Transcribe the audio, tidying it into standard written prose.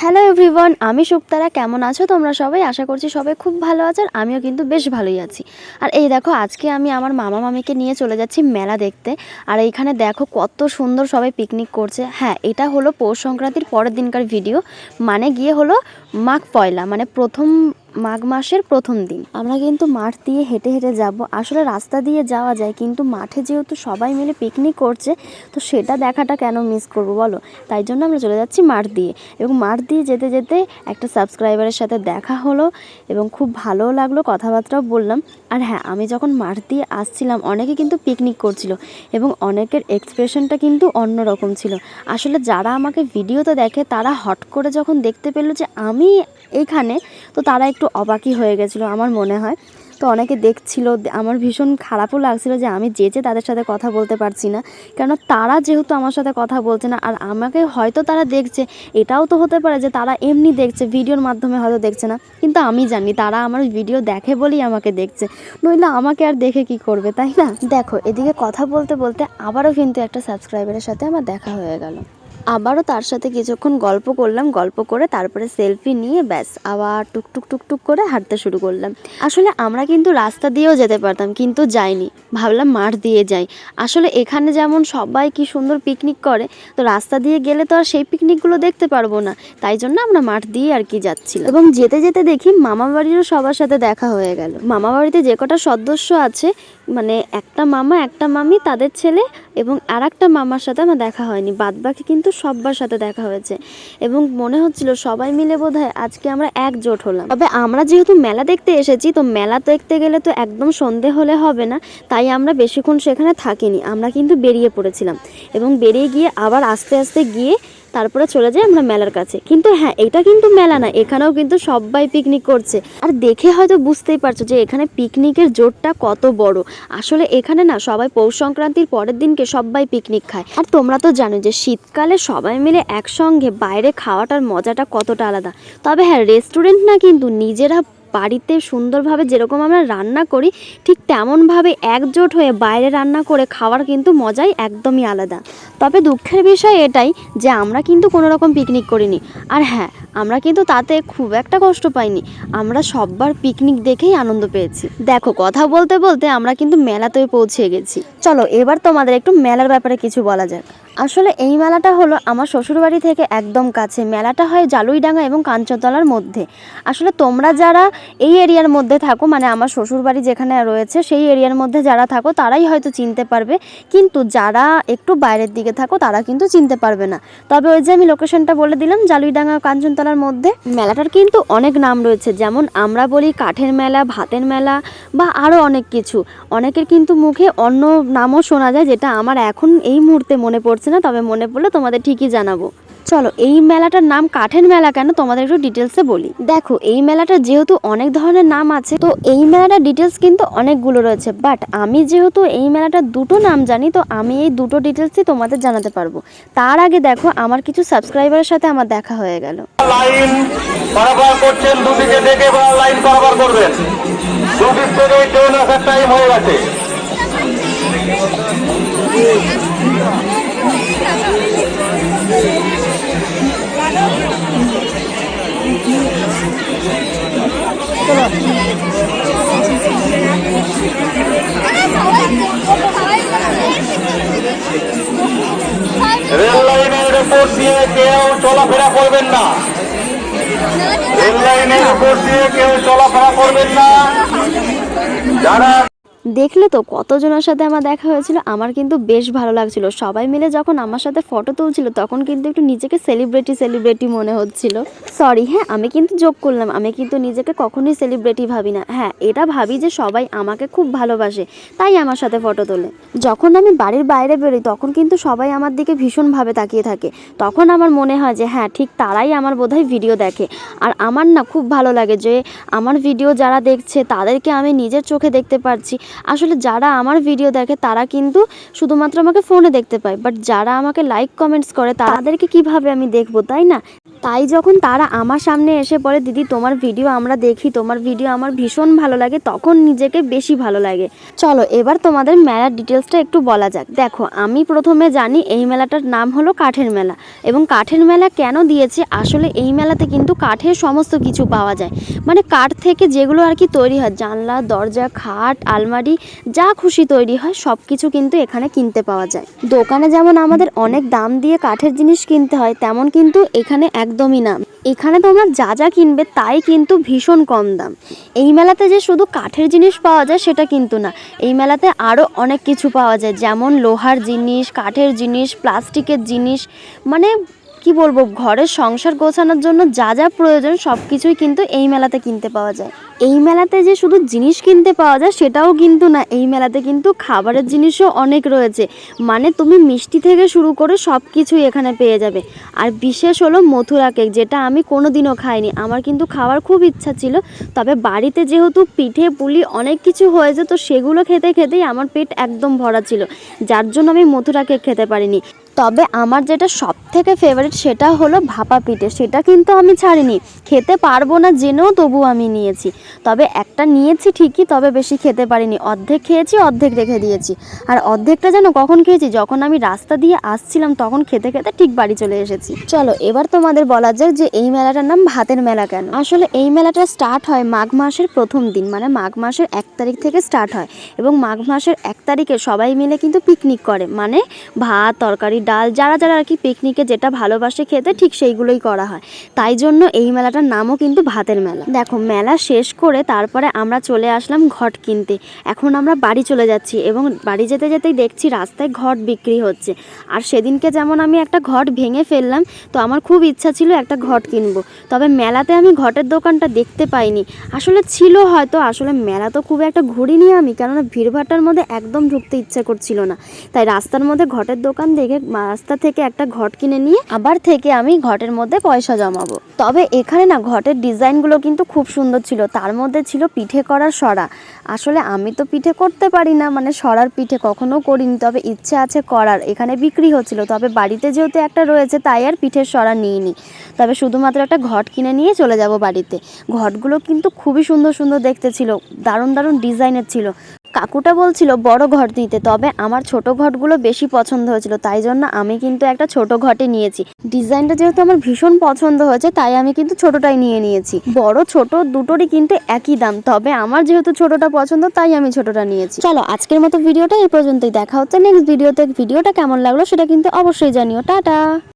Hello everyone, আমি শুক্তারা। কেমন আছো তোমরা সবাই? আশা করছি সবাই খুব ভালো আছো, আর আমিও কিন্তু বেশ ভালোই আছি। আর এই দেখো, আজকে আমি আমার মামা মামিকে নিয়ে চলে যাচ্ছি মেলা দেখতে। আর এইখানে দেখো কত সুন্দর সবাই পিকনিক করছে। হ্যাঁ, এটা হলো পৌষ সংক্রান্তির পরের দিনকার ভিডিও, মানে গিয়ে হলো মাঘ পয়লা, মানে মাঘ মাসের প্রথম দিন। আমরা কিন্তু মাঠ দিয়ে হেঁটে হেঁটে যাব। আসলে রাস্তা দিয়ে যাওয়া যায়, কিন্তু মাঠে যেহেতু সবাই মিলে পিকনিক করছে, তো সেটা দেখাটা কেন মিস করবো বলো? তাই জন্য আমরা চলে যাচ্ছি মাঠ দিয়ে। এবং মাঠ দিয়ে যেতে যেতে একটা সাবস্ক্রাইবারের সাথে দেখা হলো এবং খুব ভালোও লাগলো, কথাবার্তাও বললাম। আর হ্যাঁ, আমি যখন মাঠ দিয়ে আসছিলাম, অনেকে কিন্তু পিকনিক করছিল এবং অনেকের এক্সপ্রেশনটা কিন্তু অন্যরকম ছিল। আসলে যারা আমাকে ভিডিওতে দেখে, তারা হট করে যখন দেখতে পেলো যে আমি এইখানে, তো তারা একটু অবাকই হয়ে গেছিলো আমার মনে হয়। তো অনেকে দেখছিল, আমার ভীষণ খারাপও লাগছিল যে আমি যে তাদের সাথে কথা বলতে পারছি না, কেন তারা যেহেতু আমার সাথে কথা বলছে না, আর আমাকে হয়তো তারা দেখছে, এটাও তো হতে পারে যে তারা এমনি দেখছে, ভিডিওর মাধ্যমে হয়তো দেখছে না, কিন্তু আমি জানি তারা আমার ভিডিও দেখে বলেই আমাকে দেখছে, নইলে আমাকে আর দেখে কি করবে, তাই না? দেখো, এদিকে কথা বলতে বলতে আবারও কিন্তু একটা সাবস্ক্রাইবারের সাথে আমার দেখা হয়ে গেল। আবারও তার সাথে কিছুক্ষণ গল্প করলাম, গল্প করে তারপরে সেলফি নিয়ে ব্যাস আবার টুকটুক টুকটুক করে হাঁটতে শুরু করলাম। আসলে আমরা কিন্তু রাস্তা দিয়েও যেতে পারতাম, কিন্তু যাইনি, ভাবলাম মাঠ দিয়ে যাই। আসলে এখানে যেমন সবাই কি সুন্দর পিকনিক করে, তো রাস্তা দিয়ে গেলে তো আর সেই পিকনিকগুলো দেখতে পারবো না, তাই জন্য আমরা মাঠ দিয়ে আর কি যাচ্ছিলাম। এবং যেতে যেতে দেখি মামা বাড়িরও সবার সাথে দেখা হয়ে গেল। মামা বাড়িতে যে কটা সদস্য আছে, মানে একটা মামা একটা মামি তাদের ছেলে এবং আর একটা মামার সাথে আমার দেখা হয়নি, বাদবাকি কিন্তু সবার সাথে দেখা হয়েছে। এবং মনে হচ্ছিল সবাই মিলে বোধহয় আজকে আমরা একজোট হলাম। তবে আমরা যেহেতু মেলা দেখতে এসেছি, তো মেলা দেখতে গেলে তো একদম সন্ধে হলে হবে না, তাই আমরা বেশিক্ষণ সেখানে থাকিনি, আমরা কিন্তু বেরিয়ে পড়েছিলাম। এবং বেরিয়ে গিয়ে আবার আস্তে আস্তে গিয়ে তারপরে চলে যাই আমরা মেলার কাছে। কিন্তু হ্যাঁ, এটা কিন্তু মেলা না, এখানেও কিন্তু সবাই পিকনিক করছে। আর দেখে হয়তো বুঝতেই পারছো যে এখানে পিকনিকের জোরটা কত বড়। আসলে এখানে না সবাই পৌষ সংক্রান্তির পরের দিনকে সবাই পিকনিক খায়। আর তোমরা তো জানো যে শীতকালে সবাই মিলে একসঙ্গে বাইরে খাওয়াটার মজাটা কতটা আলাদা। তবে হ্যাঁ, রেস্টুরেন্ট না, কিন্তু নিজেরা বাড়িতে সুন্দরভাবে যেরকম আমরা রান্না করি, ঠিক তেমনভাবে একজোট হয়ে বাইরে রান্না করে খাওয়ার কিন্তু মজাই একদমই আলাদা। তবে দুঃখের বিষয় এটাই যে আমরা কিন্তু কোনো রকম পিকনিক করিনি। আর হ্যাঁ, আমরা কিন্তু তাতে খুব একটা কষ্ট পাইনি, আমরা সববার পিকনিক দেখেই আনন্দ পেয়েছি। দেখো, কথা বলতে বলতে আমরা কিন্তু মেলাতেও পৌঁছে গেছি। চলো এবার তোমাদের একটু মেলার ব্যাপারে কিছু বলা যাক। আসলে এই মেলাটা হলো আমার শ্বশুরবাড়ি থেকে একদম কাছে। মেলাটা হয় জালুইডাঙ্গা এবং কাঞ্চনতলার মধ্যে। আসলে তোমরা যারা এই এরিয়ার মধ্যে থাকো, মানে আমার শ্বশুরবাড়ি যেখানে রয়েছে সেই এরিয়ার মধ্যে যারা থাকো, তারাই হয়তো চিনতে পারবে, কিন্তু যারা একটু বাইরের দিকে থাকো তারা কিন্তু চিনতে পারবে না। তবে ওই যে আমি লোকেশনটা বলে দিলাম, জালুইডাঙ্গা কাঞ্চনতলার মধ্যে। মেলাটার কিন্তু অনেক নাম রয়েছে, যেমন আমরা বলি কাঠের মেলা, ভাতের মেলা, বা আরও অনেক কিছু। অনেকের কিন্তু মুখে অন্য নামও শোনা যায়, যেটা আমার এখন এই মুহূর্তে মনে পড়ছে না, তবে মনে পড়লে তোমাদের ঠিকই জানাবো। চলো, এই মেলাটার নাম কাঠের মেলা কেন তোমাদের একটু ডিটেলসে বলি। দেখো, এই মেলাটা যেহেতু অনেক ধরনের নাম আছে, তো এই মেলাটার ডিটেলস কিন্তু অনেকগুলো রয়েছে, বাট আমি যেহেতু এই মেলাটার দুটো নাম জানি, তো আমি এই দুটো ডিটেলসই তোমাদের জানাতে পারবো। তার আগে দেখো, আমার কিছু সাবস্ক্রাইবারের সাথে আমার দেখা হয়ে গেল। লাইন বরাবর করছেন, দুদিকে দেখে লাইন বরাবর করবেন, দুদিক থেকে ট্রেন আসার টাইম হয়ে গেছে। রেল লাইনের উপর দিয়ে কেউ চলাফেরা করবেন না, রেল লাইনের উপর দিয়ে কেউ চলাফেরা করবেন না। যারা দেখলে তো কতজনের সাথে আমার দেখা হয়েছিল, আমার কিন্তু বেশ ভালো লাগছিল। সবাই মিলে যখন আমার সাথে ফটো তুলছিল, তখন কিন্তু একটু নিজেকে সেলিব্রিটি মনে হচ্ছিল। সরি, হ্যাঁ, আমি কিন্তু যোগ করলাম, আমি কিন্তু নিজেকে কখনোই সেলিব্রিটি ভাবি না। হ্যাঁ, এটা ভাবি যে সবাই আমাকে খুব ভালোবাসে, তাই আমার সাথে ফটো তোলে। যখন আমি বাড়ির বাইরে বেরোই, তখন কিন্তু সবাই আমার দিকে ভীষণভাবে তাকিয়ে থাকে। তখন আমার মনে হয় যে হ্যাঁ, ঠিক তারাই আমার বোধহয় ভিডিও দেখে। আর আমার না খুব ভালো লাগে যে আমার ভিডিও যারা দেখছে, তাদেরকে আমি নিজের চোখে দেখতে পারছি। আসলে যারা আমার ভিডিও দেখে, তারা কিন্তু শুধুমাত্র আমাকে ফোনে দেখতে পায়, বাট যারা আমাকে লাইক কমেন্টস করে, তাদেরকে কিভাবে আমি দেখবো, তাই না? তাই যখন তারা আমার সামনে এসে পড়ে, দিদি তোমার ভিডিও আমরা দেখি, তোমার ভিডিও আমার ভীষণ ভালো লাগে, তখন নিজেকে বেশি ভালো লাগে। চলো এবার তোমাদের মেলার ডিটেলসটা একটু বলা যাক। দেখো আমি প্রথমে জানি এই মেলাটার নাম হলো কাঠের মেলা, এবং কাঠের মেলা কেন দিয়েছে, আসলে এই মেলাতে কিন্তু কাঠের সমস্ত কিছু পাওয়া যায়। মানে কাঠ থেকে যেগুলো আর কি তৈরি হয়, জানলা, দরজা, খাট, আলমারি, যা খুশি তৈরি হয় সব কিছু কিন্তু এখানে কিনতে পাওয়া যায়। দোকানে যেমন আমাদের অনেক দাম দিয়ে কাঠের জিনিস কিনতে হয়, তেমন কিন্তু এখানে একদমই না। এখানে তোমরা যা যা কিনবে তাই কিন্তু ভীষণ কম দাম। এই মেলাতে যে শুধু কাঠের জিনিস পাওয়া যায় সেটা কিন্তু না, এই মেলাতে আরও অনেক কিছু পাওয়া যায়, যেমন লোহার জিনিস, কাঠের জিনিস, প্লাস্টিকের জিনিস, মানে কি বলবো, ঘরের সংসার গোছানোর জন্য যা যা প্রয়োজন সব কিছুই কিন্তু এই মেলাতে কিনতে পাওয়া যায়। এই মেলাতে যে শুধু জিনিস কিনতে পাওয়া যায় সেটাও কিন্তু না, এই মেলাতে কিন্তু খাবারের জিনিসও অনেক রয়েছে। মানে তুমি মিষ্টি থেকে শুরু করে সব কিছুই এখানে পেয়ে যাবে। আর বিশেষ হলো মথুরা কেক, যেটা আমি কোনোদিনও খাইনি, আমার কিন্তু খাওয়ার খুব ইচ্ছা ছিল। তবে বাড়িতে যেহেতু পিঠে পুলি অনেক কিছু হয়েছে, তো সেগুলো খেতে খেতেই আমার পেট একদম ভরা ছিল, যার জন্য আমি মথুরা কেক খেতে পারিনি। তবে আমার যেটা সব থেকে ফেভারিট সেটা হলো ভাপা পিঠে, সেটা কিন্তু আমি ছাড়িনি, খেতে পারবো না জেনেও তবু আমি নিয়েছি। তবে একটা নিয়েছি ঠিকই, তবে বেশি খেতে পারিনি, অর্ধেক খেয়েছি, অর্ধেক রেখে দিয়েছি। আর অর্ধেকটা যেন কখন খেয়েছি, যখন আমি রাস্তা দিয়ে আসছিলাম তখন খেতে খেতে ঠিক বাড়ি চলে এসেছি। চলো এবার তোমাদের বলা যাক যে এই মেলাটার নাম ভাতের মেলা কেন। আসলে এই মেলাটা স্টার্ট হয় মাঘ মাসের প্রথম দিন, মানে মাঘ মাসের 1 তারিখ থেকে স্টার্ট হয়, এবং মাঘ মাসের 1 তারিখে সবাই মিলে কিন্তু পিকনিক করে, মানে ভাত, তরকারি, ডাল, যারা যারা আর কি পিকনিকে যেটা ভালোবাসে খেতে ঠিক সেইগুলোই করা হয়। তাই জন্য এই মেলাটার নামও কিন্তু ভাতের মেলা। দেখো মেলা শেষ করে তারপরে আমরা চলে আসলাম ঘট কিনতে। এখন আমরা বাড়ি চলে যাচ্ছি, এবং বাড়ি যেতে যেতেই দেখছি রাস্তায় ঘট বিক্রি হচ্ছে। আর সেদিনকে যেমন আমি একটা ঘট ভেঙে ফেললাম, তো আমার খুব ইচ্ছা ছিল একটা ঘট কিনবো, তবে মেলাতে আমি ঘটের দোকানটা দেখতে পাইনি। আসলে ছিল হয়তো, আসলে মেলা তো খুব একটা ঘুরিনি আমি, কেননা ভিড়ভাট্টার মধ্যে একদম ঢুকতে ইচ্ছা করছিল না। তাই রাস্তার মধ্যে ঘটের দোকান দেখে রাস্তা থেকে একটা ঘট কিনে নিয়ে আবার থেকে আমি ঘটের মধ্যে পয়সা জমাবো। তবে এখানে না ঘটের ডিজাইনগুলো কিন্তু খুব সুন্দর ছিল, তার মধ্যে ছিল পিঠে করার সরা। আসলে আমি তো পিঠে করতে পারি না, মানে সরার পিঠে কখনো করিনি, তবে ইচ্ছে আছে করার। এখানে বিক্রি হচ্ছিল, তবে বাড়িতে যেহেতু একটা রয়েছে তাই আর পিঠের সরা নিইনি, তবে শুধুমাত্র একটা ঘট কিনে নিয়ে চলে যাব বাড়িতে। ঘটগুলো কিন্তু খুবই সুন্দর সুন্দর দেখতে ছিল, দারুণ দারুণ ডিজাইনের ছিল। কাকুটা বলছিল বড় ঘট নিতে, তবে আমার ছোট ঘটগুলো বেশি পছন্দ হয়েছিল, তাই জন্য আমি কিন্তু একটা ছোট ঘটে নিয়েছি। ডিজাইনটা যেহেতু আমার ভীষণ পছন্দ হয়েছে তাই আমি কিন্তু ছোটটাই নিয়েছি। বড় ছোট দুটোরই কিন্তু একই দাম, তবে আমার যেহেতু ছোটটা পছন্দ তাই আমি ছোটটা নিয়েছি। চলো আজকের মতো ভিডিওটা এই পর্যন্তই, দেখা হচ্ছে নেক্সট ভিডিওতে। ভিডিওটা কেমন লাগলো সেটা কিন্তু অবশ্যই জানিও। টাটা।